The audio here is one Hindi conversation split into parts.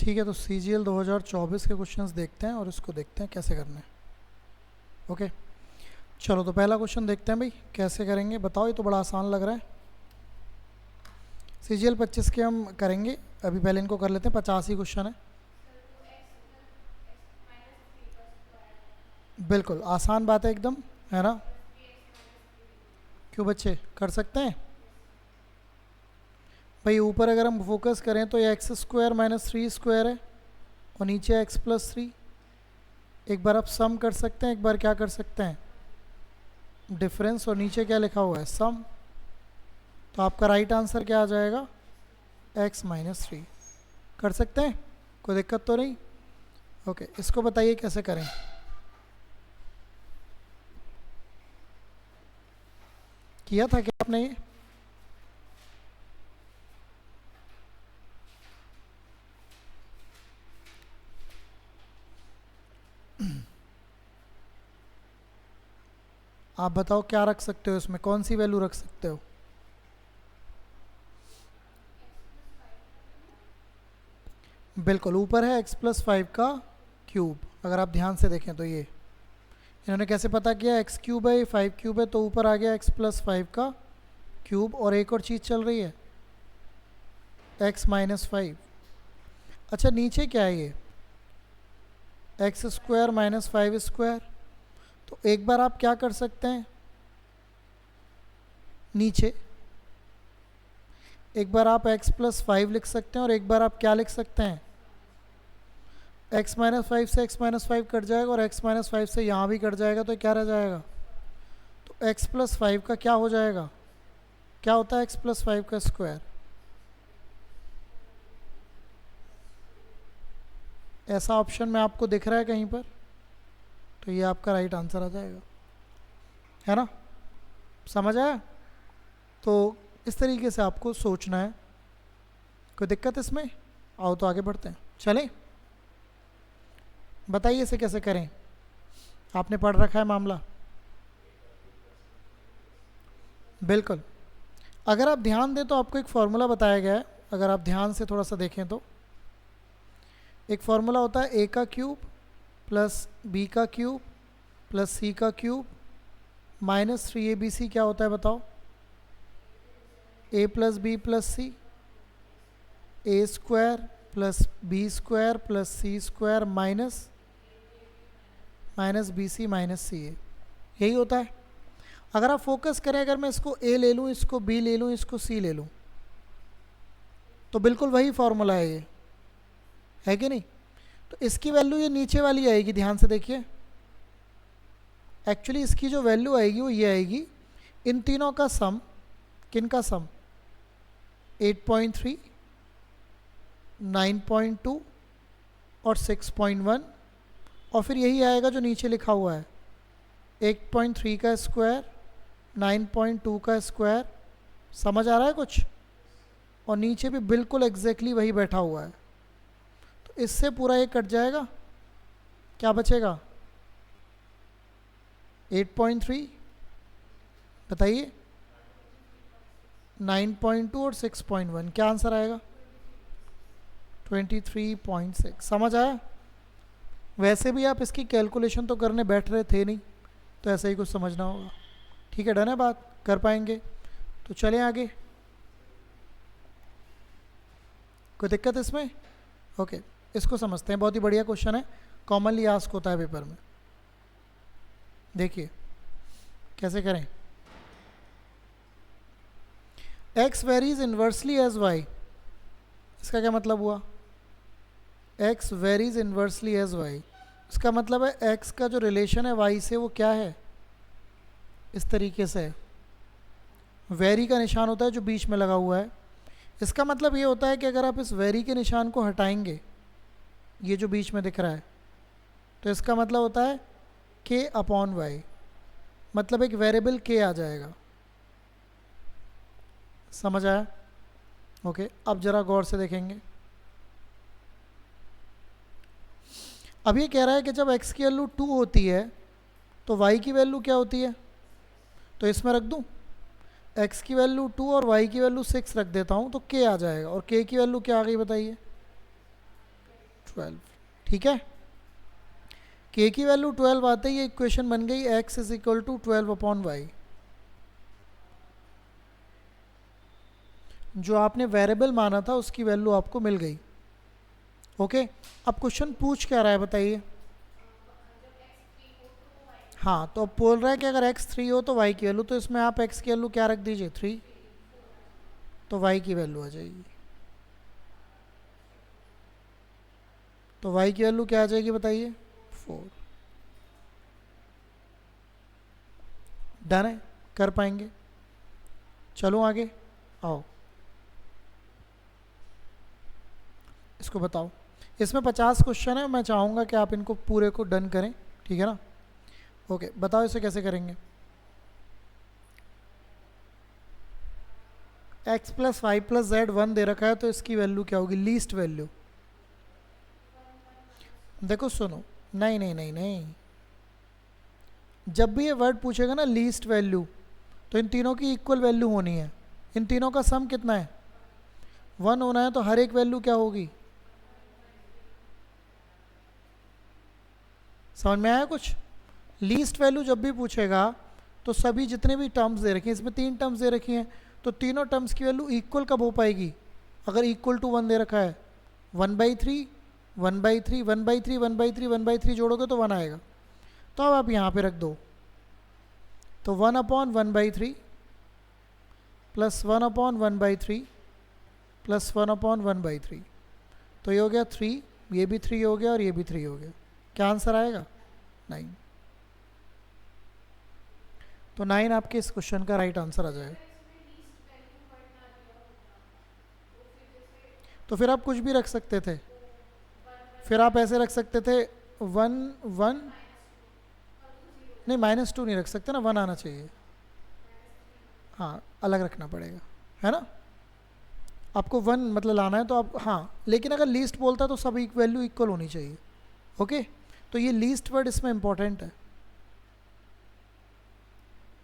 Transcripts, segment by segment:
ठीक है, तो CGL 2024 के क्वेश्चंस देखते हैं और इसको देखते हैं कैसे करना है। ओके, चलो तो पहला क्वेश्चन देखते हैं भाई, कैसे करेंगे बताओ। ये तो बड़ा आसान लग रहा है। CGL 25 के हम करेंगे, अभी पहले इनको कर लेते हैं। 85 क्वेश्चन है, बिल्कुल आसान बात है एकदम, है ना। क्यों बच्चे, कर सकते हैं भाई। ऊपर अगर हम फोकस करें तो ये एक्स स्क्वायर माइनस 3 स्क्वायर है और नीचे एक्स प्लस 3। एक बार आप सम कर सकते हैं, एक बार क्या कर सकते हैं, डिफरेंस, और नीचे क्या लिखा हुआ है, सम। तो आपका राइट आंसर क्या आ जाएगा, एक्स माइनस 3। कर सकते हैं, कोई दिक्कत तो नहीं। ओके, इसको बताइए कैसे करें। किया था क्या आपने ये? आप बताओ क्या रख सकते हो इसमें, कौन सी वैल्यू रख सकते हो। बिल्कुल, ऊपर है x प्लस 5 का क्यूब। अगर आप ध्यान से देखें तो ये इन्होंने कैसे पता किया, x क्यूब है, 5 क्यूब है, तो ऊपर आ गया x प्लस 5 का क्यूब। और एक और चीज़ चल रही है, x माइनस 5। अच्छा, नीचे क्या है ये, एक्स स्क्वायर माइनस 5 स्क्वायर। तो एक बार आप क्या कर सकते हैं, नीचे एक बार आप x प्लस 5 लिख सकते हैं और एक बार आप क्या लिख सकते हैं, x माइनस 5 से x माइनस 5 कट जाएगा और x माइनस 5 से यहाँ भी कट जाएगा, तो क्या रह जाएगा, तो x प्लस 5 का क्या हो जाएगा, क्या होता है x प्लस 5 का स्क्वायर। ऐसा ऑप्शन में आपको दिख रहा है कहीं पर, तो ये आपका राइट आंसर आ जाएगा, है ना। समझ आया। तो इस तरीके से आपको सोचना है। कोई दिक्कत इसमें, आओ तो आगे बढ़ते हैं, चलें। बताइए इसे कैसे करें, आपने पढ़ रखा है मामला। बिल्कुल, अगर आप ध्यान दें तो आपको एक फार्मूला बताया गया है। अगर आप ध्यान से थोड़ा सा देखें तो एक फार्मूला होता है a का क्यूब प्लस b का क्यूब प्लस c का क्यूब माइनस 3abc। क्या होता है बताओ, a plus B plus C, A square plus B square plus C square minus B C minus C A. यही होता है। अगर आप फोकस करें, अगर मैं इसको a ले लूँ, इसको b ले लूँ, इसको c ले लूँ, तो बिल्कुल वही फार्मूला है ये, है कि नहीं। तो इसकी वैल्यू ये नीचे वाली आएगी, ध्यान से देखिए। एक्चुअली इसकी जो वैल्यू आएगी वो ये आएगी, इन तीनों का सम। किन का सम, 8.3, 9.2 और 6.1। और फिर यही आएगा जो नीचे लिखा हुआ है, 8.3 का स्क्वायर, 9.2 का स्क्वायर। समझ आ रहा है कुछ। और नीचे भी बिल्कुल एग्जैक्टली वही बैठा हुआ है। तो इससे पूरा ये कट जाएगा, क्या बचेगा, 8.3, बताइए 9.2 और 6.1। क्या आंसर आएगा, 23.6। समझ आया। वैसे भी आप इसकी कैलकुलेशन तो करने बैठ रहे थे नहीं, तो ऐसा ही कुछ समझना होगा। ठीक है, डन है बात, कर पाएंगे। तो चलें आगे, कोई दिक्कत इसमें। ओके, इसको समझते हैं। बहुत ही बढ़िया क्वेश्चन है, कॉमनली आस्क होता है पेपर में। देखिए कैसे करें। x varies inversely as y। इसका क्या मतलब हुआ, x varies inversely as y। इसका मतलब है x का जो रिलेशन है y से वो क्या है, इस तरीके से वेरी का निशान होता है जो बीच में लगा हुआ है। इसका मतलब ये होता है कि अगर आप इस वेरी के निशान को हटाएंगे, ये जो बीच में दिख रहा है, तो इसका मतलब होता है k अपॉन वाई, मतलब एक वेरिएबल k आ जाएगा। समझ आया। ओके, अब जरा गौर से देखेंगे। अब ये कह रहा है कि जब x की वैल्यू 2 होती है तो y की वैल्यू क्या होती है, तो इसमें रख दूं x की वैल्यू 2 और y की वैल्यू 6 रख देता हूं, तो k आ जाएगा। और k की वैल्यू क्या आ गई बताइए, 12। ठीक है, k की वैल्यू 12 आते ही इक्वेशन बन गई x is equal to 12/y। जो आपने वेरिएबल माना था उसकी वैल्यू आपको मिल गई। ओके, अब क्वेश्चन पूछ क्या रहा है बताइए। हाँ, तो अब बोल रहा है कि अगर x 3 हो तो y की वैल्यू, तो इसमें आप x की वैल्यू क्या रख दीजिए 3, तो y की वैल्यू आ जाएगी। तो y की वैल्यू क्या आ जाएगी बताइए 4। डन है, कर पाएंगे। चलो आगे आओ, इसको बताओ। इसमें 50 क्वेश्चन है, मैं चाहूँगा कि आप इनको पूरे को डन करें, ठीक है ना। ओके, बताओ इसे कैसे करेंगे। x plus y plus z 1 दे रखा है, तो इसकी वैल्यू क्या होगी, लीस्ट वैल्यू। देखो सुनो, नहीं नहीं नहीं नहीं, जब भी ये वर्ड पूछेगा ना लीस्ट वैल्यू, तो इन तीनों की इक्वल वैल्यू होनी है। इन तीनों का सम कितना है, 1 होना है, तो हर एक वैल्यू क्या होगी। समझ में आया कुछ। लीस्ट वैल्यू जब भी पूछेगा तो सभी जितने भी टर्म्स दे रखे हैं, इसमें 3 टर्म्स दे रखी हैं, तो तीनों टर्म्स की वैल्यू इक्वल कब हो पाएगी, अगर इक्वल टू 1 दे रखा है। 1/3 1/3 1/3 1/3 1/3 जोड़ोगे तो 1 आएगा। तो अब आप यहाँ पे रख दो, तो 1/1/3 प्लस 1/1/3 प्लस 1/1/3, तो ये हो गया 3, ये भी 3 हो गया और ये भी 3 हो गया। क्या आंसर आएगा 9। तो 9 आपके इस क्वेश्चन का राइट आंसर आ जाएगा। तो फिर आप कुछ भी रख सकते थे, फिर आप ऐसे रख सकते थे 1 1, नहीं -2 नहीं रख सकते ना, 1 आना चाहिए। हाँ, अलग रखना पड़ेगा, है ना। आपको 1 मतलब लाना है तो आप, हाँ, लेकिन अगर लीस्ट बोलता है तो सब वैल्यू इक्वल होनी चाहिए। ओके, तो ये लीस्ट वर्ड इसमें इंपॉर्टेंट है।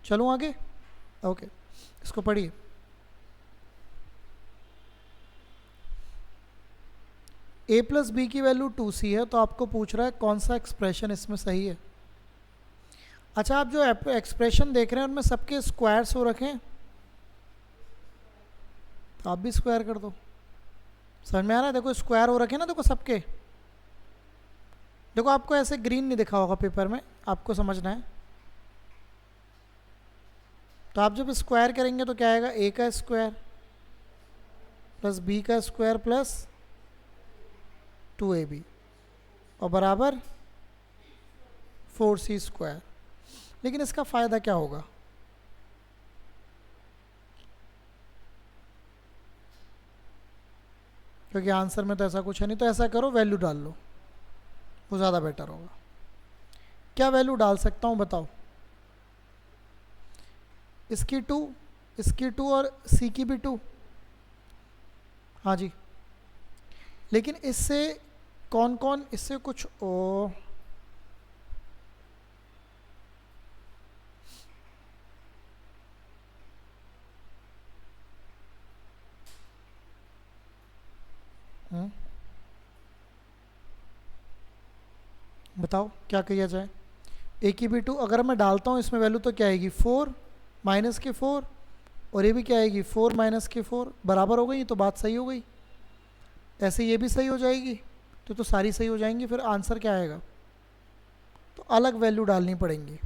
चलो आगे। ओके, इसको पढ़िए। a प्लस बी की वैल्यू 2c है, तो आपको पूछ रहा है कौन सा एक्सप्रेशन इसमें सही है। अच्छा, आप जो एक्सप्रेशन देख रहे हैं उनमें सबके स्क्वायर्स हो रखे हैं, तो आप भी स्क्वायर कर दो। समझ में आ रहा है, देखो स्क्वायर हो रखे हैं ना, देखो सबके। देखो आपको ऐसे ग्रीन नहीं दिखा होगा पेपर में, आपको समझना है। तो आप जब स्क्वायर करेंगे तो क्या आएगा, a का स्क्वायर प्लस b का स्क्वायर प्लस 2ab और बराबर 4c स्क्वायर। लेकिन इसका फ़ायदा क्या होगा, क्योंकि आंसर में तो ऐसा कुछ है नहीं। तो ऐसा करो, वैल्यू डाल लो, वो ज़्यादा बेटर होगा। क्या वैल्यू डाल सकता हूँ बताओ। इसकी 2, इसकी 2 और c की भी 2। हाँ जी, लेकिन इससे कौन कौन, इससे कुछ ओ, बताओ क्या किया जाए। a की भी 2, अगर मैं डालता हूँ इसमें वैल्यू तो क्या आएगी 4 माइनस के 4, और ये भी क्या आएगी 4 माइनस के 4, बराबर हो गई, तो बात सही हो गई। ऐसे ये भी सही हो जाएगी, तो सारी सही हो जाएंगी। फिर आंसर क्या आएगा, तो अलग वैल्यू डालनी पड़ेंगी।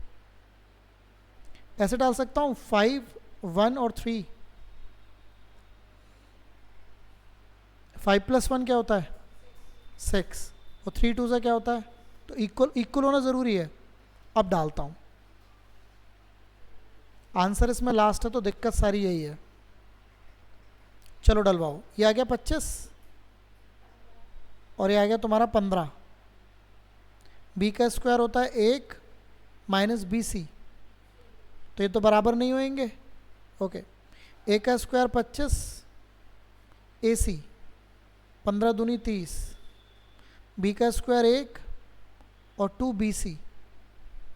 ऐसे डाल सकता हूँ 5 1 और 3। 5 + 1 क्या होता है 6, और 3 2 से क्या होता है, तो इक्वल इक्वल होना ज़रूरी है। अब डालता हूँ, आंसर इसमें लास्ट है, तो दिक्कत सारी यही है। चलो डलवाओ, ये आ गया 25 और ये आ गया तुम्हारा 15। b का स्क्वायर होता है 1 माइनस bc, तो ये तो बराबर नहीं होंगे। ओके, a का स्क्वायर 25 ac 15 दूनी 30, b का स्क्वायर 1 और 2 bc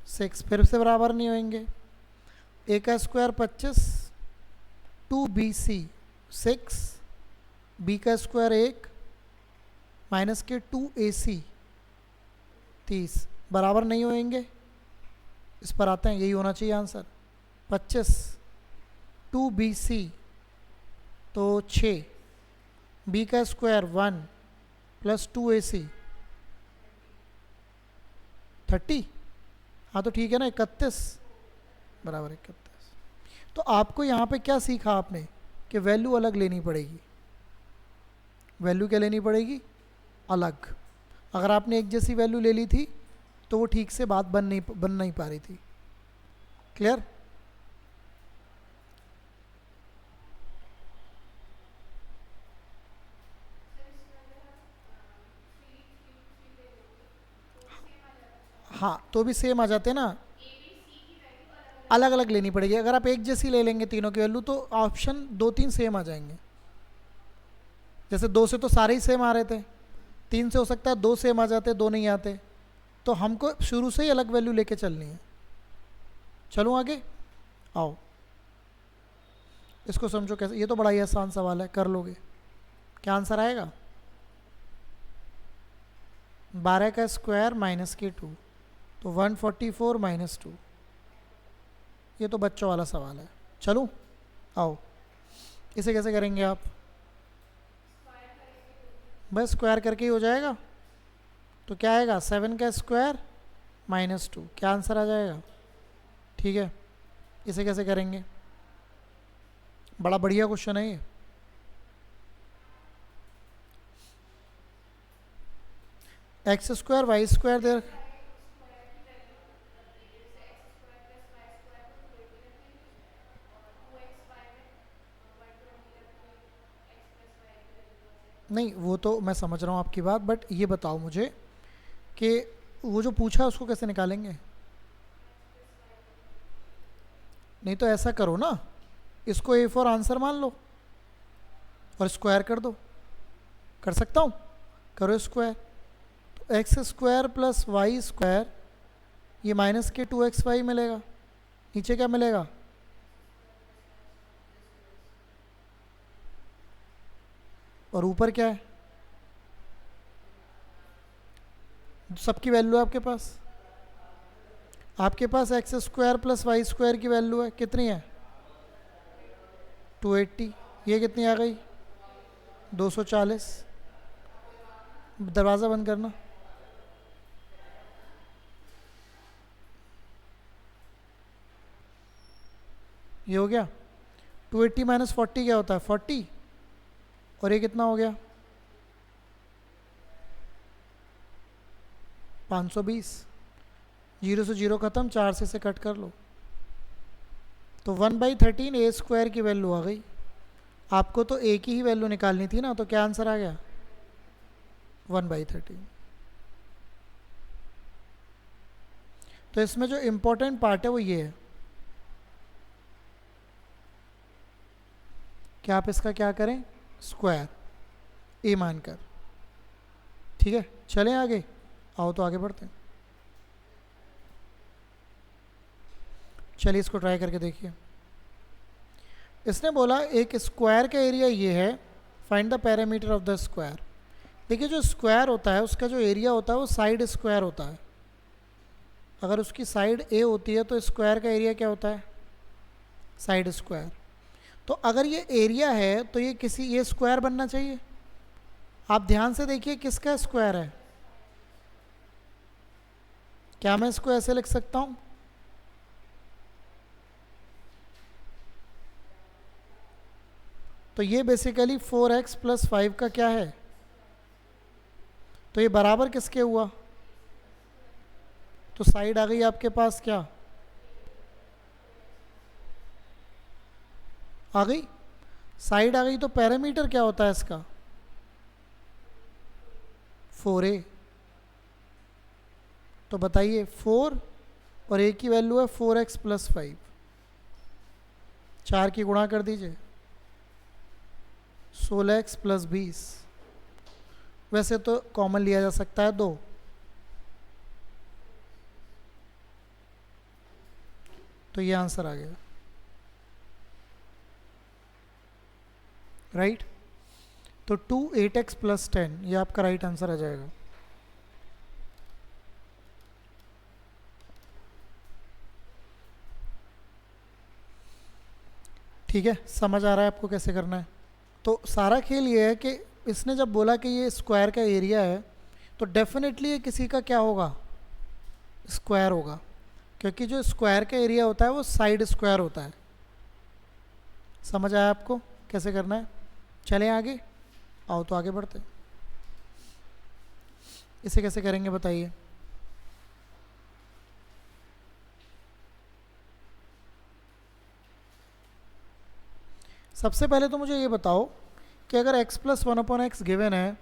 6, फिर से बराबर नहीं होंगे। a का स्क्वायर 25 2 bc 6, b का स्क्वायर 1 माइनस के 2AC 30 बराबर नहीं होंगे, इस पर आते हैं, यही होना चाहिए आंसर। 25 2BC तो 6, B का स्क्वायर 1 प्लस 2AC 30, हाँ तो ठीक है ना, 31 बराबर 31। तो आपको यहाँ पे क्या सीखा आपने कि वैल्यू अलग लेनी पड़ेगी। वैल्यू क्या लेनी पड़ेगी, अलग। अगर आपने एक जैसी वैल्यू ले ली थी तो वो ठीक से बात बन नहीं पा रही थी। क्लियर। हाँ तो भी सेम आ जाते ना, अलग अलग लेनी पड़ेगी। अगर आप एक जैसी ले लेंगे तीनों की वैल्यू तो ऑप्शन 2 3 सेम आ जाएंगे। जैसे 2 से तो सारे ही सेम आ रहे थे, 3 से हो सकता है 2 सेम आ जाते, 2 नहीं आते। तो हमको शुरू से ही अलग वैल्यू लेके चलनी है। चलो आगे आओ, इसको समझो कैसे। ये तो बड़ा ही आसान सवाल है, कर लोगे। क्या आंसर आएगा, 12 का स्क्वायर माइनस के 2 तो 144 माइनस 2। ये तो बच्चों वाला सवाल है। चलो आओ, इसे कैसे करेंगे आप, बस स्क्वायर करके ही हो जाएगा। तो क्या आएगा, 7 का स्क्वायर माइनस 2, क्या आंसर आ जाएगा। ठीक है, इसे कैसे करेंगे, बड़ा बढ़िया क्वेश्चन है ये। एक्स स्क्वायर वाई स्क्वायर दे, नहीं वो तो मैं समझ रहा हूँ आपकी बात, बट ये बताओ मुझे कि वो जो पूछा उसको कैसे निकालेंगे। नहीं तो ऐसा करो ना, इसको ए फॉर आंसर मान लो और स्क्वायर कर दो। कर सकता हूँ, करो स्क्वायर। तो x square plus Y square, ये माइनस के 2xy मिलेगा, नीचे क्या मिलेगा, और ऊपर क्या है, सबकी वैल्यू है आपके पास। आपके पास X square plus Y square की वैल्यू है, कितनी है 280, ये कितनी आ गई 240। दरवाज़ा बंद करना। ये हो गया 280 माइनस 40 क्या होता है 40, और ये कितना हो गया 520। जीरो से जीरो ख़त्म, 4 से कट कर लो। तो 1/13 ए स्क्वायर की वैल्यू आ गई। आपको तो ए की ही वैल्यू निकालनी थी ना, तो क्या आंसर आ गया 1/13। तो इसमें जो इम्पोर्टेंट पार्ट है वो ये है कि आप इसका क्या करें, स्क्वायर ए मानकर। ठीक है, चलें आगे, आओ तो आगे बढ़ते हैं। चलिए इसको ट्राई करके देखिए। इसने बोला एक स्क्वायर का एरिया ये है, find the parameter of the square. देखिए जो स्क्वायर होता है उसका जो एरिया होता है वो साइड स्क्वायर होता है। अगर उसकी साइड ए होती है तो स्क्वायर का एरिया क्या होता है, साइड स्क्वायर। तो अगर ये एरिया है तो ये स्क्वायर बनना चाहिए। आप ध्यान से देखिए किसका स्क्वायर है। क्या मैं इसको ऐसे लिख सकता हूँ, तो ये बेसिकली 4x प्लस 5 का क्या है, तो ये बराबर किसके हुआ, तो साइड आ गई आपके पास क्या आ गई, साइड आ गई। तो पैरामीटर क्या होता है इसका 4a। तो बताइए 4 और a की वैल्यू है 4x प्लस 5, 4 की गुणा कर दीजिए 16x प्लस 20। वैसे तो कॉमन लिया जा सकता है 2, तो ये आंसर आ गया, राइट। तो 2 8x प्लस 10 ये आपका राइट आंसर आ जाएगा। ठीक है, समझ आ रहा है आपको कैसे करना है। तो सारा खेल ये है कि इसने जब बोला कि ये स्क्वायर का एरिया है तो डेफिनेटली ये किसी का क्या होगा, स्क्वायर होगा, क्योंकि जो स्क्वायर का एरिया होता है वो साइड स्क्वायर होता है। समझ आया आपको कैसे करना है? चलें आगे, आओ तो आगे बढ़ते हैं। इसे कैसे करेंगे बताइए। सबसे पहले तो मुझे ये बताओ कि अगर x प्लस 1/x गिवन है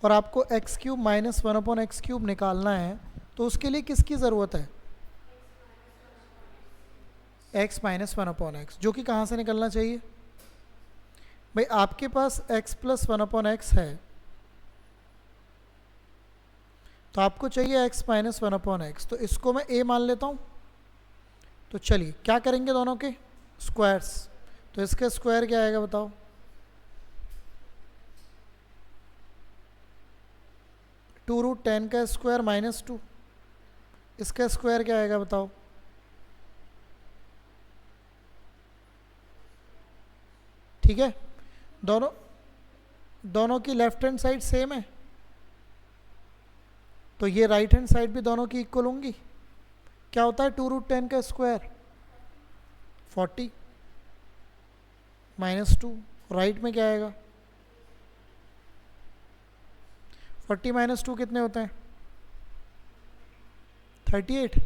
और आपको x cube minus 1/x cube निकालना है तो उसके लिए किसकी ज़रूरत है? x माइनस 1/x, जो कि कहाँ से निकलना चाहिए भाई? आपके पास x प्लस 1/x है तो आपको चाहिए x माइनस 1/x, तो इसको मैं a मान लेता हूँ। तो चलिए क्या करेंगे, दोनों के स्क्वायर्स। तो इसका स्क्वायर क्या आएगा बताओ? 2√10 का स्क्वायर माइनस 2, इसका स्क्वायर क्या आएगा बताओ? ठीक है, दोनों की लेफ्ट हैंड साइड सेम है तो ये राइट हैंड साइड भी दोनों की इक्वल होंगी। क्या होता है 2√10 का स्क्वायर? 40 माइनस 2, राइट में क्या आएगा? 40 माइनस 2 कितने होते हैं? 38।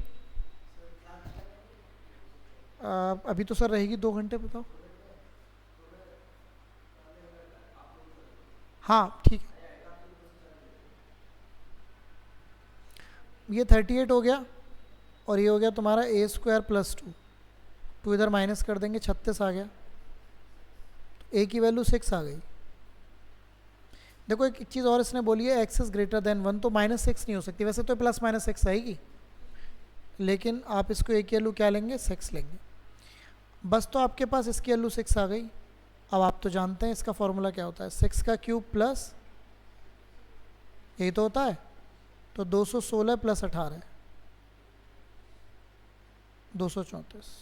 अभी तो सर रहेगी 2 घंटे, बताओ। हाँ ठीक है, ये 38 हो गया और ये हो गया तुम्हारा a² प्लस 2, 2 इधर माइनस कर देंगे, 36 आ गया। a की वैल्यू 6 आ गई। देखो एक चीज़ और इसने बोली है, x इज ग्रेटर देन 1, तो -6 नहीं हो सकती, वैसे तो प्लस माइनस 6 आएगी, लेकिन आप इसको a की वैल्यू क्या लेंगे? 6 लेंगे। बस तो आपके पास इसकी वैल्यू 6 आ गई। अब आप तो जानते हैं इसका फॉर्मूला क्या होता है, 6 का क्यूब प्लस, यही तो होता है, तो 216 प्लस 18 234।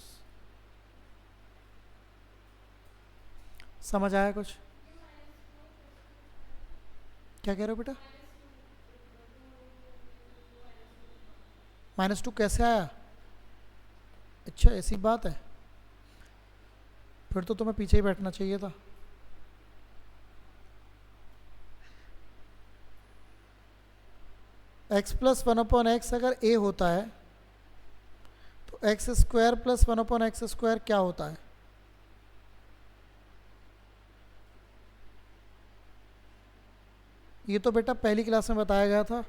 समझ आया कुछ? क्या कह रहे हो बेटा? -2 कैसे आया? अच्छा ऐसी बात है, फिर तो तुम्हें पीछे ही बैठना चाहिए था। x प्लस 1/x अगर a होता है तो x² प्लस 1/x² क्या होता है? ये तो बेटा पहली क्लास में बताया गया था।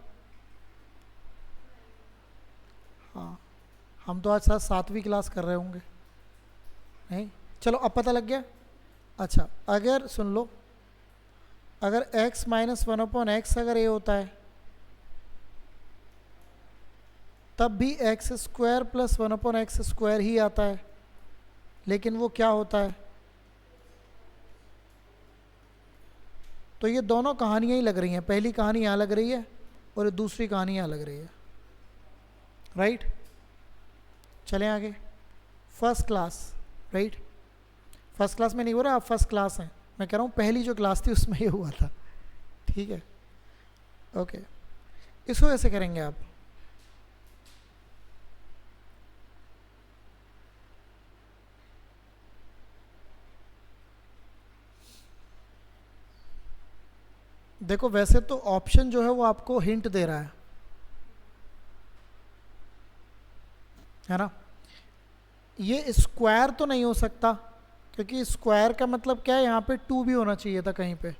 हाँ, हम तो आज साथ 7वीं क्लास कर रहे होंगे, नहीं? चलो अब पता लग गया। अच्छा अगर सुन लो, अगर x माइनस 1/x अगर a होता है तब भी x² प्लस 1/x² ही आता है, लेकिन वो क्या होता है? तो ये दोनों कहानियाँ ही लग रही हैं, पहली कहानी यहाँ लग रही है और दूसरी कहानी यहाँ लग रही है, राइट? चलें आगे। First class, right? First class में नहीं हो रहा, आप फर्स्ट क्लास हैं, मैं कह रहा हूँ पहली जो क्लास थी उसमें ये हुआ था। ठीक है, ओके। इसको ऐसे करेंगे आप, देखो वैसे तो ऑप्शन जो है वो आपको हिंट दे रहा है ना? ये स्क्वायर तो नहीं हो सकता, क्योंकि स्क्वायर का मतलब क्या है, यहाँ पे 2 भी होना चाहिए था कहीं पे,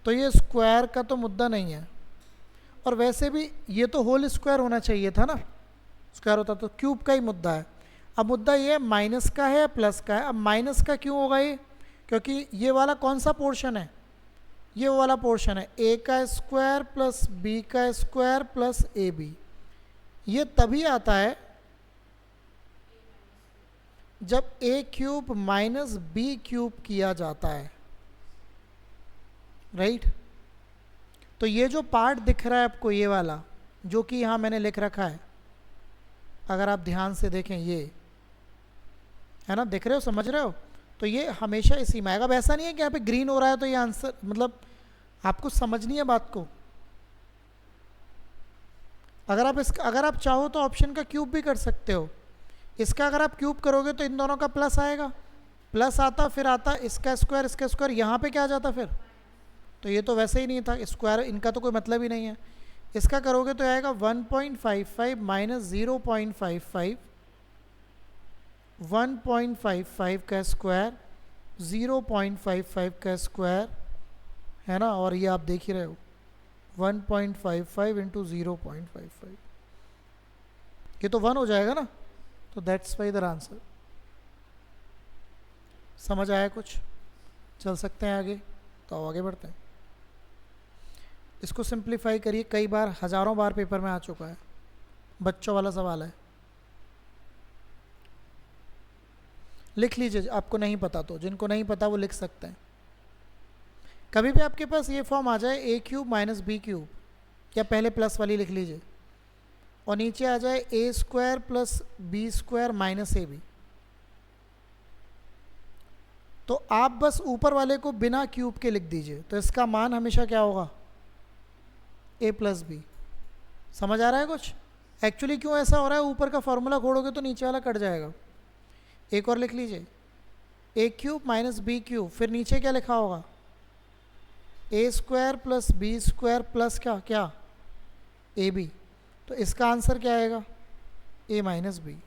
तो ये स्क्वायर का तो मुद्दा नहीं है। और वैसे भी ये तो होल स्क्वायर होना चाहिए था ना, स्क्वायर होता तो क्यूब का ही मुद्दा है। अब मुद्दा ये है माइनस का है या प्लस का है। अब माइनस का क्यों होगा ये? क्योंकि ये वाला कौन सा पोर्शन है? ये वाला पोर्शन है a का स्क्वायर प्लस b का स्क्वायर प्लस ab। ये तभी आता है जब a³ माइनस b³ किया जाता है, राइट। तो ये जो पार्ट दिख रहा है आपको, ये वाला जो कि यहाँ मैंने लिख रखा है, अगर आप ध्यान से देखें, ये है ना, दिख रहे हो, समझ रहे हो, तो ये हमेशा इसी में आएगा। अब ऐसा नहीं है कि यहाँ पे ग्रीन हो रहा है तो ये आंसर, मतलब आपको समझनी है बात को। अगर आप चाहो तो ऑप्शन का क्यूब भी कर सकते हो। इसका अगर आप क्यूब करोगे तो इन दोनों का प्लस आएगा, प्लस आता, फिर आता इसका स्क्वायर, यहाँ पे क्या आ जाता फिर, तो ये तो वैसे ही नहीं था स्क्वायर, इनका तो कोई मतलब ही नहीं है। इसका करोगे तो आएगा 1.55 माइनस 0.55, 1.55 का स्क्वायर, 0.55 का स्क्वायर, है ना, और ये आप देख ही रहे हो 1.55 इंटू 0.55, ये तो 1 हो जाएगा ना, तो दैट्स वाई द आंसर। समझ आया कुछ? चल सकते हैं आगे, तो आगे बढ़ते हैं। इसको सिंप्लीफाई करिए, कई बार, हज़ारों बार पेपर में आ चुका है, बच्चों वाला सवाल है। लिख लीजिए, आपको नहीं पता तो, जिनको नहीं पता वो लिख सकते हैं। कभी भी आपके पास ये फॉर्म आ जाए ए क्यूब माइनस बी क्यूब, या पहले प्लस वाली लिख लीजिए, और नीचे आ जाए A square plus B square minus A B, तो आप बस ऊपर वाले को बिना क्यूब के लिख दीजिए, तो इसका मान हमेशा क्या होगा, ए प्लस बी। समझ आ रहा है कुछ? एक्चुअली क्यों ऐसा हो रहा है, ऊपर का फॉर्मूला खोड़ोगे तो नीचे वाला कट जाएगा। एक और लिख लीजिए, A cube minus B cube, फिर नीचे क्या लिखा होगा, A square plus B square plus क्या ए बी, तो इसका आंसर क्या आएगा, A minus B.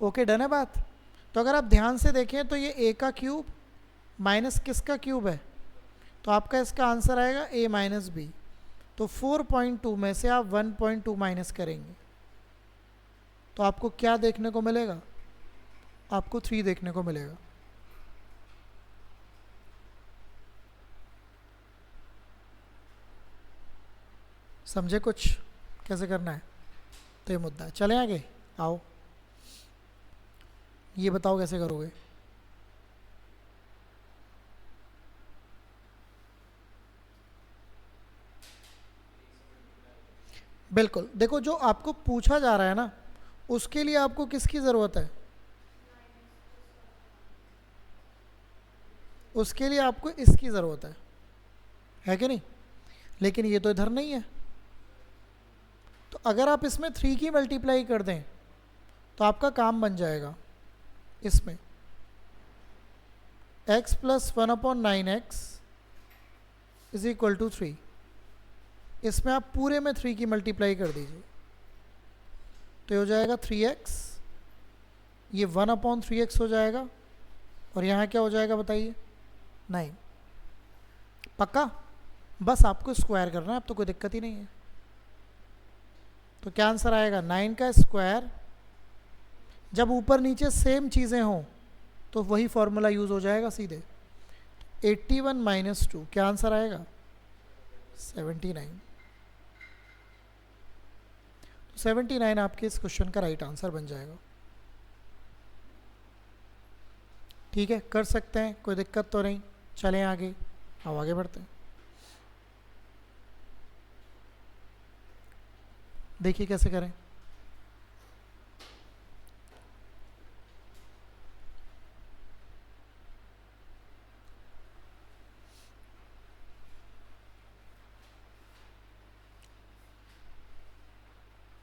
Okay, done है बात? तो अगर आप ध्यान से देखें तो ये ए का क्यूब माइनस किसका क्यूब है, तो आपका इसका आंसर आएगा ए माइनस बी। तो 4.2 में से आप 1.2 माइनस करेंगे तो आपको क्या देखने को मिलेगा, आपको 3 देखने को मिलेगा। समझे कुछ कैसे करना है? तो ये मुद्दा है। चलें आगे, आओ ये बताओ कैसे करोगे। बिल्कुल, देखो जो आपको पूछा जा रहा है ना, उसके लिए आपको किसकी ज़रूरत है, उसके लिए आपको इसकी ज़रूरत है कि नहीं? लेकिन ये तो इधर नहीं है, तो अगर आप इसमें 3 की मल्टीप्लाई कर दें तो आपका काम बन जाएगा। इसमें x plus 1/9x is equal to 3, इसमें आप पूरे में 3 की मल्टीप्लाई कर दीजिए, तो ये हो जाएगा 3x, ये 1/3x हो जाएगा, और यहाँ क्या हो जाएगा बताइए, 9। पक्का? बस आपको स्क्वायर करना है, अब तो कोई दिक्कत ही नहीं है। तो क्या आंसर आएगा, 9 का स्क्वायर। जब ऊपर नीचे सेम चीज़ें हों तो वही फॉर्मूला यूज़ हो जाएगा सीधे। 81 माइनस 2, क्या आंसर आएगा, 79। 79 आपके इस क्वेश्चन का राइट आंसर बन जाएगा। ठीक है, कर सकते हैं, कोई दिक्कत तो नहीं। चलें आगे, अब आगे बढ़ते हैं। देखिए कैसे करें।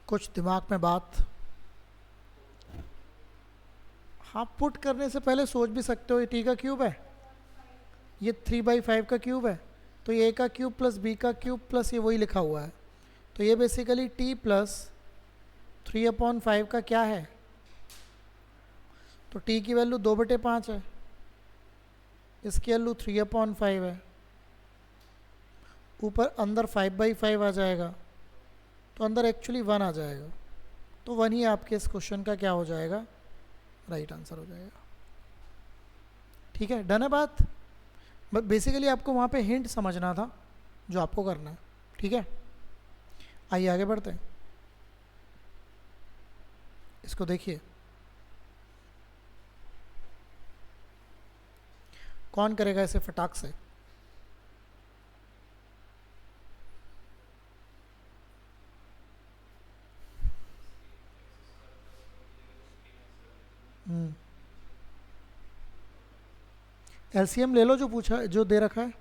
कुछ दिमाग में बात, हाँ, पुट करने से पहले सोच भी सकते हो, ये टी का क्यूब है, ये 3/5 का क्यूब है, तो ये ए का क्यूब प्लस बी का क्यूब प्लस ये वही लिखा हुआ है, तो ये बेसिकली टी प्लस 3/5 का क्या है, तो टी की वैल्यू 2/5 है, इसकी वैल्यू 3/5 है, ऊपर अंदर 5/5 आ जाएगा, तो अंदर एक्चुअली 1 आ जाएगा, तो 1 ही आपके इस क्वेश्चन का क्या हो जाएगा, राइट आंसर हो जाएगा। ठीक है, डन है बात? बट बेसिकली आपको वहाँ पे हिंट समझना था जो आपको करना है। ठीक है, आइए आगे बढ़ते हैं। इसको देखिए, कौन करेगा इसे फटाक से? एलसीएम ले लो जो पूछा, जो दे रखा है।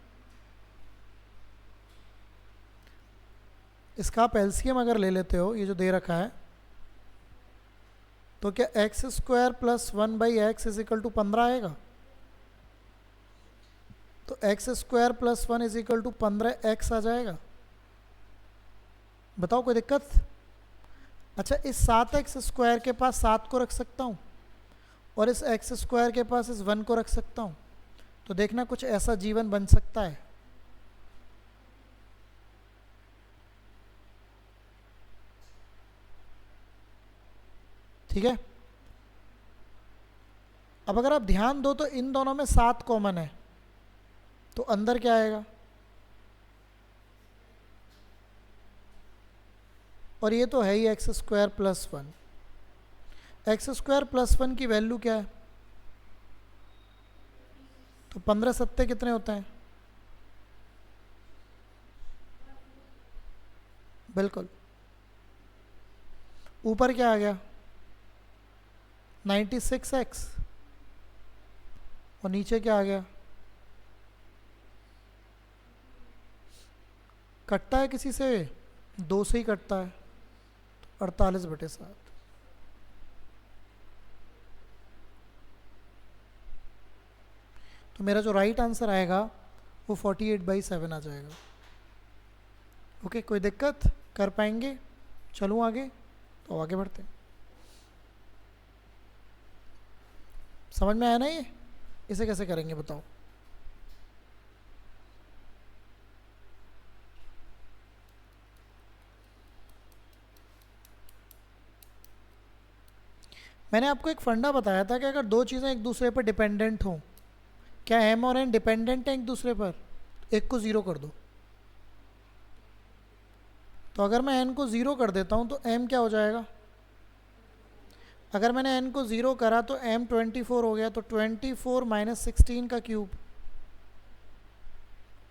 इसका आप एलसीएम अगर ले लेते हो, ये जो दे रखा है, तो क्या x square plus 1/x is equal to 15 आएगा? तो x square plus 1 is equal to 15x आ जाएगा। बताओ कोई दिक्कत? अच्छा, इस 7x स्क्वायर के पास 7 को रख सकता हूँ और इस x स्क्वायर के पास इस 1 को रख सकता हूँ, तो देखना कुछ ऐसा जीवन बन सकता है। ठीक है, अब अगर आप ध्यान दो तो इन दोनों में 7 कॉमन है, तो अंदर क्या आएगा? और ये तो है ही X square plus 1। X square plus 1 की वैल्यू क्या है? तो 15 सत्ते कितने होते हैं? बिल्कुल। ऊपर क्या आ गया? 96x। और नीचे क्या आ गया? कटता है किसी से? 2 से ही कटता है, 48/7। तो मेरा जो राइट आंसर आएगा वो 48/7 आ जाएगा। ओके, कोई दिक्कत? कर पाएंगे? चलूँ आगे? तो आगे बढ़ते हैं। समझ में आया ना ये? इसे कैसे करेंगे बताओ? मैंने आपको एक फंडा बताया था कि अगर दो चीज़ें एक दूसरे पर डिपेंडेंट हों, क्या m और n डिपेंडेंट हैं एक दूसरे पर? एक को ज़ीरो कर दो। तो अगर मैं n को ज़ीरो कर देता हूँ तो m क्या हो जाएगा? अगर मैंने n को ज़ीरो करा तो m 24 हो गया, तो 24 माइनस 16 का क्यूब,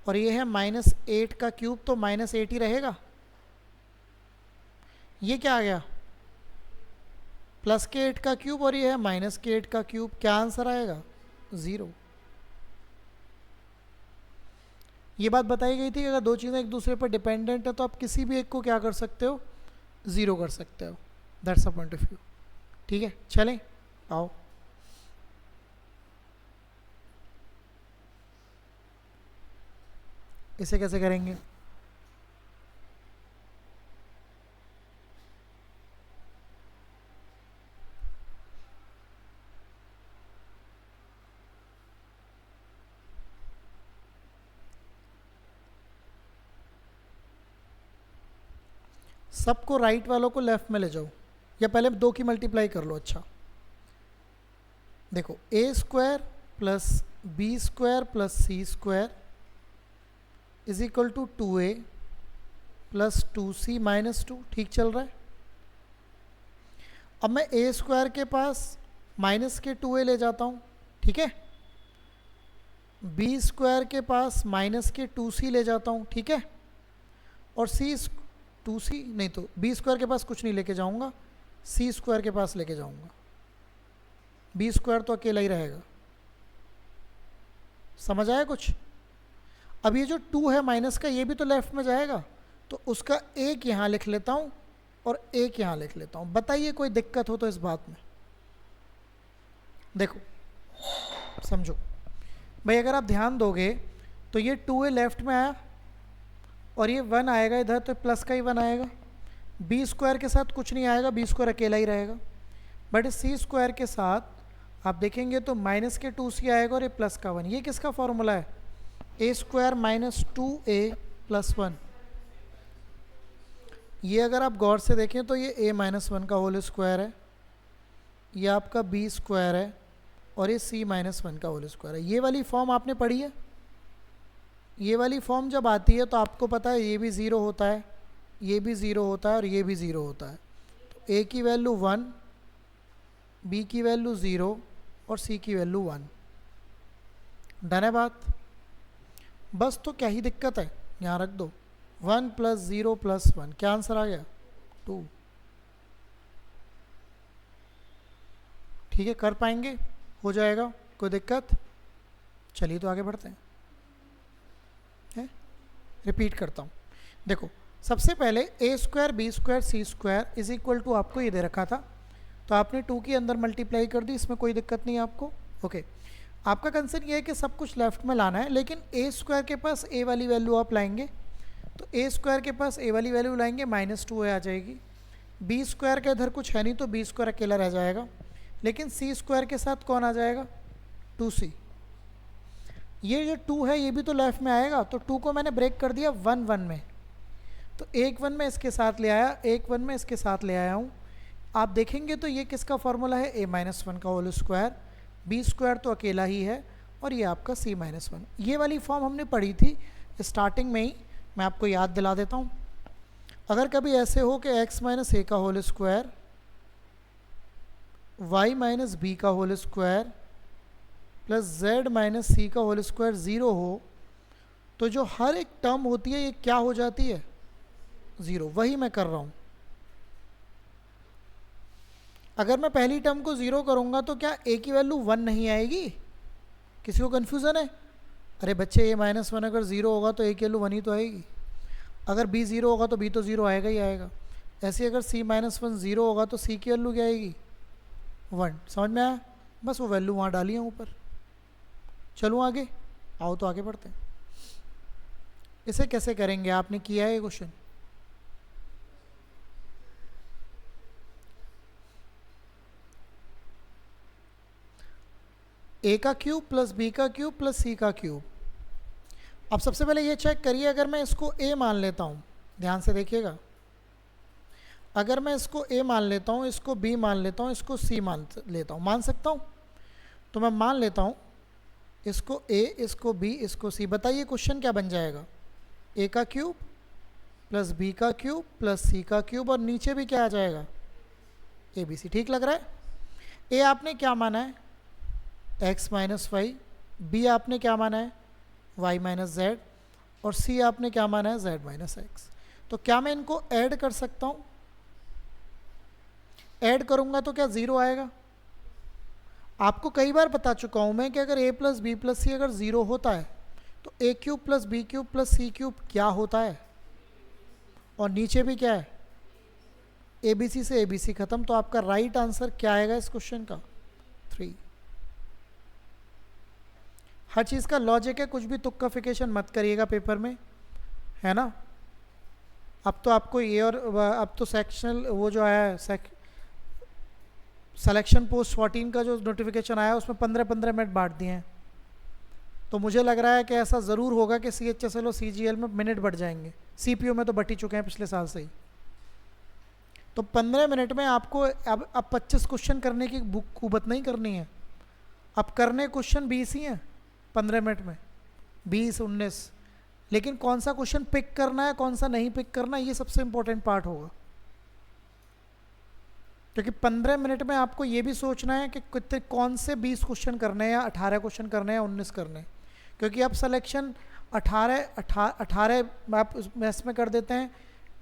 और ये है -8 का क्यूब, तो -8 ही रहेगा। ये क्या आ गया? प्लस के 8 का क्यूब, और ये है माइनस के 8 का क्यूब। क्या आंसर आएगा? 0। ये बात बताई गई थी कि अगर दो चीज़ें एक दूसरे पर डिपेंडेंट है तो आप किसी भी एक को क्या कर सकते हो? 0 कर सकते हो। That's a point of view. ठीक है, चलें, आओ। इसे कैसे करेंगे? सबको राइट वालों को लेफ्ट में ले जाओ, या पहले 2 की मल्टीप्लाई कर लो। अच्छा देखो, a square plus B square plus C square is equal to 2a plus 2c minus 2। ठीक चल रहा है? अब मैं a स्क्वायर के पास माइनस के 2a ले जाता हूँ, ठीक है। बी स्क्वायर के पास माइनस के 2c ले जाता हूँ, ठीक है। और सी 2c नहीं, तो बी स्क्वायर के पास कुछ नहीं लेके जाऊँगा, सी स्क्वायर के पास लेके जाऊँगा। बी स्क्वायर तो अकेला ही रहेगा। समझ आया कुछ? अब ये जो 2 है माइनस का, ये भी तो लेफ्ट में जाएगा, तो उसका एक यहाँ लिख लेता हूँ और एक यहाँ लिख लेता हूँ। बताइए कोई दिक्कत हो तो इस बात में? देखो समझो भाई, अगर आप ध्यान दोगे तो ये 2a लेफ्ट में आया और ये 1 आएगा इधर, तो प्लस का ही 1 आएगा। बी स्क्वायर के साथ कुछ नहीं आएगा, बी स्क्वायर अकेला ही रहेगा। बट सी स्क्वायर के साथ आप देखेंगे तो माइनस के 2c आएगा और ये प्लस का 1। ये किसका फॉर्मूला है? a square minus 2a plus 1। ये अगर आप गौर से देखें तो ये a माइनस 1 का होल स्क्वायर है, ये आपका b स्क्वायर है, और ये c माइनस 1 का होल स्क्वायर है। ये वाली फॉर्म आपने पढ़ी है? ये वाली फॉर्म जब आती है तो आपको पता है ये भी 0 होता है, ये भी 0 होता है और ये भी 0 होता है। तो a की वैल्यू 1, b की वैल्यू 0 और c की वैल्यू 1। डन है बात। बस तो क्या ही दिक्कत है, यहाँ रख दो 1 + 0 + 1, क्या आंसर आ गया 2। ठीक है, कर पाएंगे, हो जाएगा, कोई दिक्कत। चलिए तो आगे बढ़ते हैं। रिपीट करता हूँ, देखो सबसे पहले a² b² c² is equal to आपको ये दे रखा था, तो आपने 2 के अंदर मल्टीप्लाई कर दी, इसमें कोई दिक्कत नहीं है आपको। ओके, आपका कंसर्न ये है कि सब कुछ लेफ्ट में लाना है, लेकिन a² के पास a वाली वैल्यू आप लाएंगे, तो a² के पास a वाली वैल्यू लाएंगे -2 आ जाएगी। b² के इधर कुछ है नहीं तो b² अकेला रह जाएगा, लेकिन c² के साथ कौन आ जाएगा 2c। ये जो 2 है ये भी तो लेफ्ट में आएगा, तो 2 को मैंने ब्रेक कर दिया 1 1 में, तो 1 1 में इसके साथ ले आया, 1 1 में इसके साथ ले आया हूँ। आप देखेंगे तो ये किसका फॉर्मूला है, a-1 का होल स्क्वायर, b² तो अकेला ही है, और ये आपका c-1। ये वाली फॉर्म हमने पढ़ी थी स्टार्टिंग में ही, मैं आपको याद दिला देता हूँ। अगर कभी ऐसे हो कि x - a का होल स्क्वायर, y - b का whole square plus z - c का होल स्क्वायर 0 हो, तो जो हर एक टर्म होती है ये क्या हो जाती है 0, वही मैं कर रहा हूँ। अगर मैं पहली टर्म को 0 करूँगा तो क्या a की वैल्यू 1 नहीं आएगी? किसी को कन्फ्यूज़न है? अरे बच्चे a-1 अगर 0 होगा तो a की वैल्यू 1 ही तो आएगी, अगर b 0 होगा तो b तो 0 आएगा ही आएगा। ऐसे अगर c-1 0 होगा तो c की वैल्यू क्या आएगी 1। समझ में आया? बस वो वैल्यू वहाँ डाली है ऊपर। चलो आगे, आओ तो आगे बढ़ते हैं। इसे कैसे करेंगे, आपने किया है ये क्वेश्चन? a का क्यूब प्लस b का क्यूब प्लस c का क्यूब। अब सबसे पहले ये चेक करिए, अगर मैं इसको a मान लेता हूँ, ध्यान से देखिएगा, अगर मैं इसको a मान लेता हूँ, इसको b मान लेता हूँ, इसको c मान लेता हूँ, मान सकता हूँ? तो मैं मान लेता हूँ इसको a, इसको b, इसको c। बताइए क्वेश्चन क्या बन जाएगा, a का क्यूब प्लस b का क्यूब प्लस c का क्यूब, और नीचे भी क्या आ जाएगा abc। ठीक लग रहा है? a आपने क्या माना है x - y, b आपने क्या माना है y - z, और c आपने क्या माना है z - x। तो क्या मैं इनको ऐड कर सकता हूँ? ऐड करूँगा तो क्या 0 आएगा? आपको कई बार बता चुका हूँ मैं कि अगर a + b + c अगर 0 होता है तो a³ + b³ + c³ क्या होता है, और नीचे भी क्या है abc से abc खत्म। तो आपका राइट आंसर क्या आएगा इस क्वेश्चन का 3। हर चीज़ का लॉजिक है, कुछ भी तुक्काफिकेशन मत करिएगा पेपर में, है ना। अब तो आपको ये, और अब तो सेक्शनल वो जो आया है सिलेक्शन पोस्ट 14 का जो नोटिफिकेशन आया उसमें 15-15 मिनट बांट दिए हैं, तो मुझे लग रहा है कि ऐसा ज़रूर होगा कि CHSL और CGL में मिनट बढ़ जाएंगे, CPU में तो बढ़ ही चुके हैं पिछले साल से ही। तो 15 मिनट में आपको अब 25 क्वेश्चन करने की कुबत नहीं करनी है, अब करने क्वेश्चन 20 ही हैं 15 मिनट में, 20-19, लेकिन कौन सा क्वेश्चन पिक करना है कौन सा नहीं पिक करना है ये सबसे इंपॉर्टेंट पार्ट होगा, क्योंकि 15 मिनट में आपको ये भी सोचना है कि कितने कौन से 20 क्वेश्चन करने हैं, या 18 क्वेश्चन करने हैं, 19 करने हैं, क्योंकि अब सिलेक्शन 18 आप मैथ्स में कर देते हैं,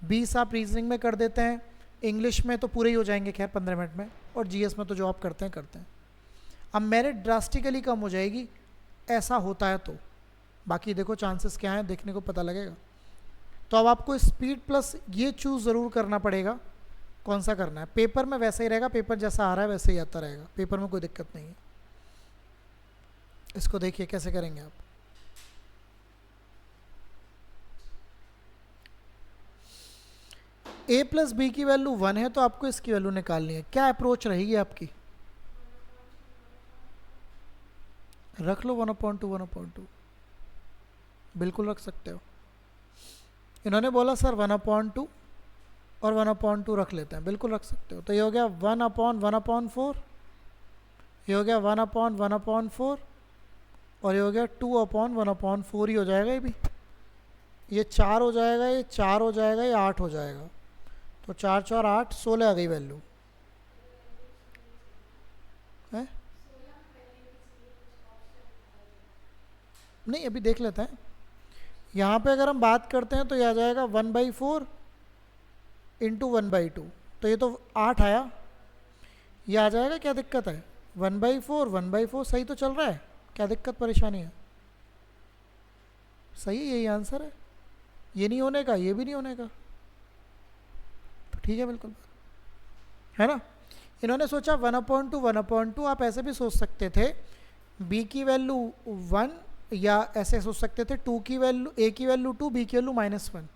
20 आप रीजनिंग में कर देते हैं, इंग्लिश में तो पूरे ही हो जाएंगे खैर 15 मिनट में, और जीएस में तो जो आप करते हैं। अब मेरिट ड्रास्टिकली कम हो जाएगी, ऐसा होता है तो, बाकी देखो चांसेस क्या हैं देखने को पता लगेगा। तो अब आपको स्पीड प्लस ये चूज़ ज़रूर करना पड़ेगा कौन सा करना है। पेपर में वैसा ही रहेगा, पेपर जैसा आ रहा है वैसे ही आता रहेगा, पेपर में कोई दिक्कत नहीं है। इसको देखिए कैसे करेंगे आप। a + b की वैल्यू 1 है तो आपको इसकी वैल्यू निकालनी है, क्या अप्रोच रहेगी आपकी? रख लो 1/2 बिल्कुल रख सकते हो। इन्होंने बोला सर 1/2 और 1/2 रख लेते हैं, बिल्कुल रख सकते हो। तो ये हो गया 1/1/4, ये हो गया 1/1/4, और ये हो गया 2/1/4 ही हो जाएगा। ये भी ये 4 हो जाएगा, ये 4 हो जाएगा, ये 8 हो जाएगा। तो 4 4 8 16 आ गई वैल्यू है। नहीं अभी देख लेते हैं। यहाँ पे अगर हम बात करते हैं तो ये आ जाएगा 1/4 इंटू 1/2, तो ये तो 8 आया, ये आ जाएगा, क्या दिक्कत है? 1/4 1/4 सही तो चल रहा है, क्या दिक्कत परेशानी है? सही है, यही आंसर है, ये नहीं होने का, ये भी नहीं होने का, तो ठीक है बिल्कुल, है ना। इन्होंने सोचा 1/2 1/2, आप ऐसे भी सोच सकते थे b की वैल्यू 1, या ऐसे सोच सकते थे 2 की वैल्यू, a की वैल्यू 2, b की वैल्यू -1।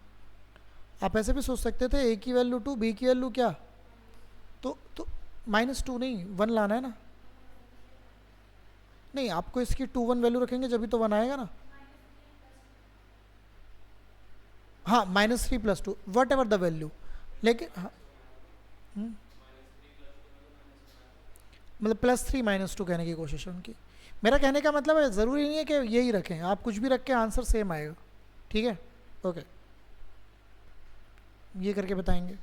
आप ऐसे भी सोच सकते थे a की वैल्यू 2, b की वैल्यू क्या, तो -2 नहीं 1 लाना है ना। नहीं, आपको इसकी 2 1 वैल्यू रखेंगे जब भी तो 1 आएगा ना। हाँ, -3 + 2 वट एवर द वैल्यू, लेकिन हाँ, मतलब +3 -2 कहने की कोशिश है उनकी। मेरा कहने का मतलब है ज़रूरी नहीं है कि यही रखें, आप कुछ भी रख के आंसर सेम आएगा, ठीक है। ओके, ये करके बताएंगे।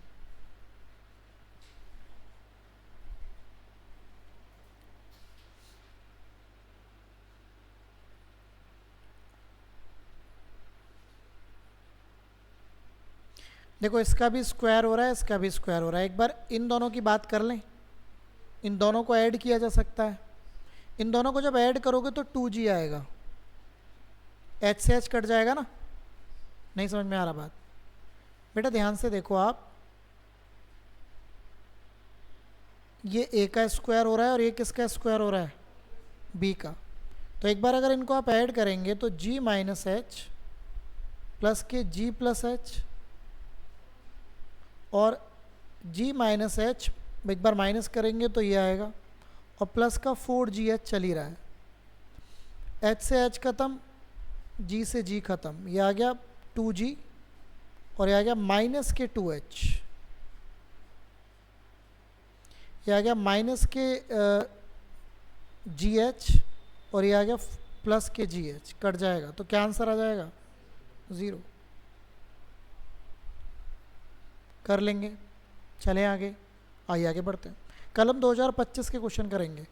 देखो इसका भी स्क्वायर हो रहा है, इसका भी स्क्वायर हो रहा है, एक बार इन दोनों की बात कर लें, इन दोनों को ऐड किया जा सकता है। इन दोनों को जब ऐड करोगे तो 2g आएगा, h से h कट जाएगा ना। नहीं समझ में आ रहा बात? बेटा ध्यान से देखो आप, ये a का स्क्वायर हो रहा है और ये किसका स्क्वायर हो रहा है, b का। तो एक बार अगर इनको आप ऐड करेंगे तो g - h प्लस के g + h, और g - h एक बार माइनस करेंगे तो ये आएगा, और प्लस का 4gh चल ही रहा है, h से h ख़त्म, g से g ख़त्म, ये आ गया 2g, और ये आ गया माइनस के 2h, ये आ गया माइनस के gh, और ये आ गया प्लस के gh, कट जाएगा तो क्या आंसर आ जाएगा, 0। कर लेंगे, चलें आगे, आइए आगे बढ़ते हैं। कल हम 2025 के क्वेश्चन करेंगे,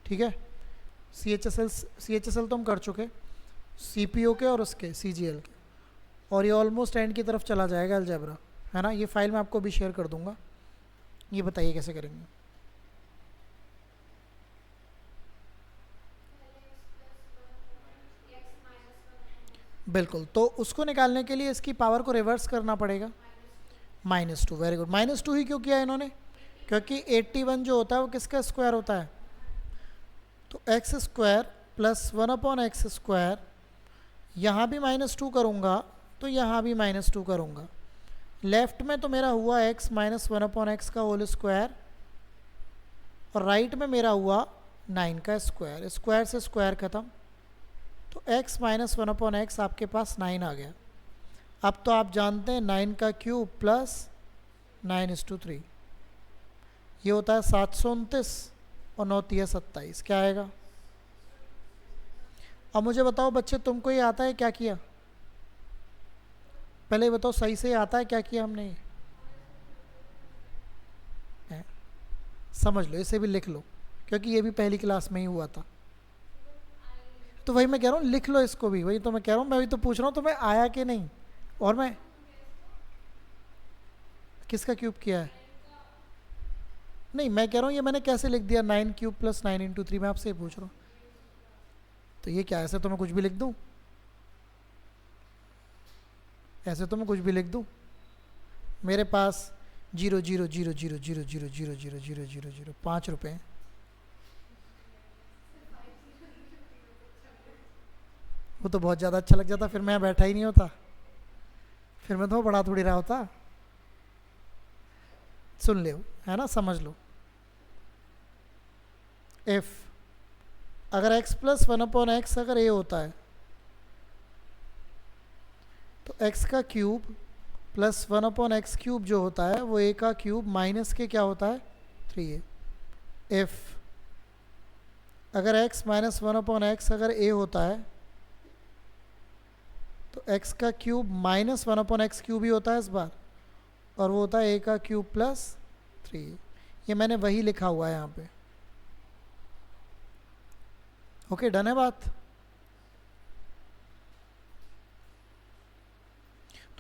ठीक है। CHSL तो हम कर चुके, CPO के और उसके CGL के, और ये ऑलमोस्ट एंड की तरफ चला जाएगा अलजेब्रा, है ना। ये फाइल मैं आपको भी शेयर कर दूंगा। ये बताइए कैसे करेंगे। बिल्कुल, तो उसको निकालने के लिए इसकी पावर को रिवर्स करना पड़ेगा, -2। वेरी गुड, -2 ही क्यों किया इन्होंने, क्योंकि 81 जो होता है वो किसका स्क्वायर होता है, तो x² + 1/x², यहाँ भी -2 करूँगा तो यहाँ भी -2 करूँगा। लेफ्ट में तो मेरा हुआ x - 1/x का होल स्क्वायर, और राइट में मेरा हुआ 9 का स्क्वायर, स्क्वायर से स्क्वायर ख़त्म, तो x - 1/x आपके पास 9 आ गया। अब तो आप जानते हैं 9 का क्यूब प्लस 9:3, ये होता है 729, और 9 × 27, क्या आएगा। अब मुझे बताओ बच्चे, तुमको ये आता है क्या किया, पहले बताओ सही से आता है क्या किया हमने, ये समझ लो, इसे भी लिख लो, क्योंकि ये भी पहली क्लास में ही हुआ था। तो वही मैं कह रहा हूँ, लिख लो इसको भी, वही तो मैं कह रहा हूँ, मैं भी तो पूछ रहा हूँ तुम्हें आया कि नहीं। और मैं किसका क्यूब किया है, नहीं मैं कह रहा हूँ ये मैंने कैसे लिख दिया, 9³ + 9 × 3, मैं आपसे पूछ रहा हूँ। तो ये क्या, ऐसे तो मैं कुछ भी लिख दूँ, ऐसे तो मैं कुछ भी लिख दूँ। मेरे पास 0,00000000000 5 रुपये, वो तो बहुत ज़्यादा अच्छा लग जाता, फिर मैं बैठा ही नहीं होता, फिर मैं तो बड़ा थोड़ी रहा होता। सुन लो, है ना, समझ लो। इफ अगर x + 1/x अगर a होता है, तो x का क्यूब प्लस 1/x³ जो होता है वो a का क्यूब माइनस के क्या होता है, 3a। इफ अगर x - 1/x अगर a होता है, तो x का क्यूब माइनस 1/x³ ही होता है इस बार, और वो होता है a का क्यूब प्लस 3a। ये मैंने वही लिखा हुआ है यहाँ पे। ओके, डन है बात।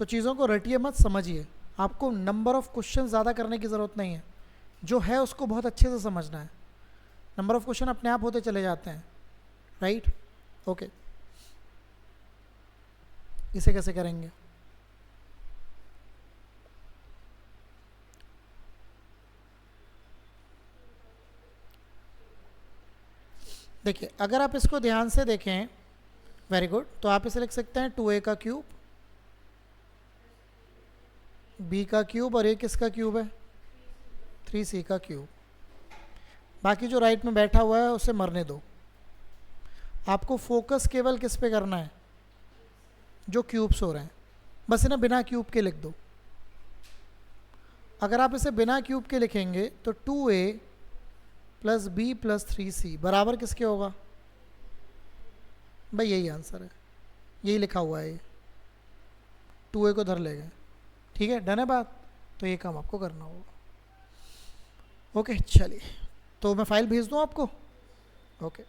तो चीज़ों को रटिए मत, समझिए। आपको नंबर ऑफ़ क्वेश्चन ज़्यादा करने की ज़रूरत नहीं है, जो है उसको बहुत अच्छे से समझना है। नंबर ऑफ़ क्वेश्चन अपने आप होते चले जाते हैं, राइट? ओके, इसे कैसे करेंगे? देखिए, अगर आप इसको ध्यान से देखें, वेरी गुड, तो आप इसे लिख सकते हैं 2a का क्यूब, b का क्यूब, और ये किसका क्यूब है? 3c का क्यूब। बाकी जो राइट में बैठा हुआ है उसे मरने दो। आपको फोकस केवल किस पे करना है? जो क्यूब्स हो रहे हैं, बस इन्हें बिना क्यूब के लिख दो। अगर आप इसे बिना क्यूब के लिखेंगे तो 2a plus B plus 3c बराबर किसके होगा? भाई यही आंसर है, यही लिखा हुआ है, ये 2a को धर ले गए। ठीक है, डन है बात? तो ये काम आपको करना होगा। ओके, चलिए, तो मैं फाइल भेज दूँ आपको? ओके।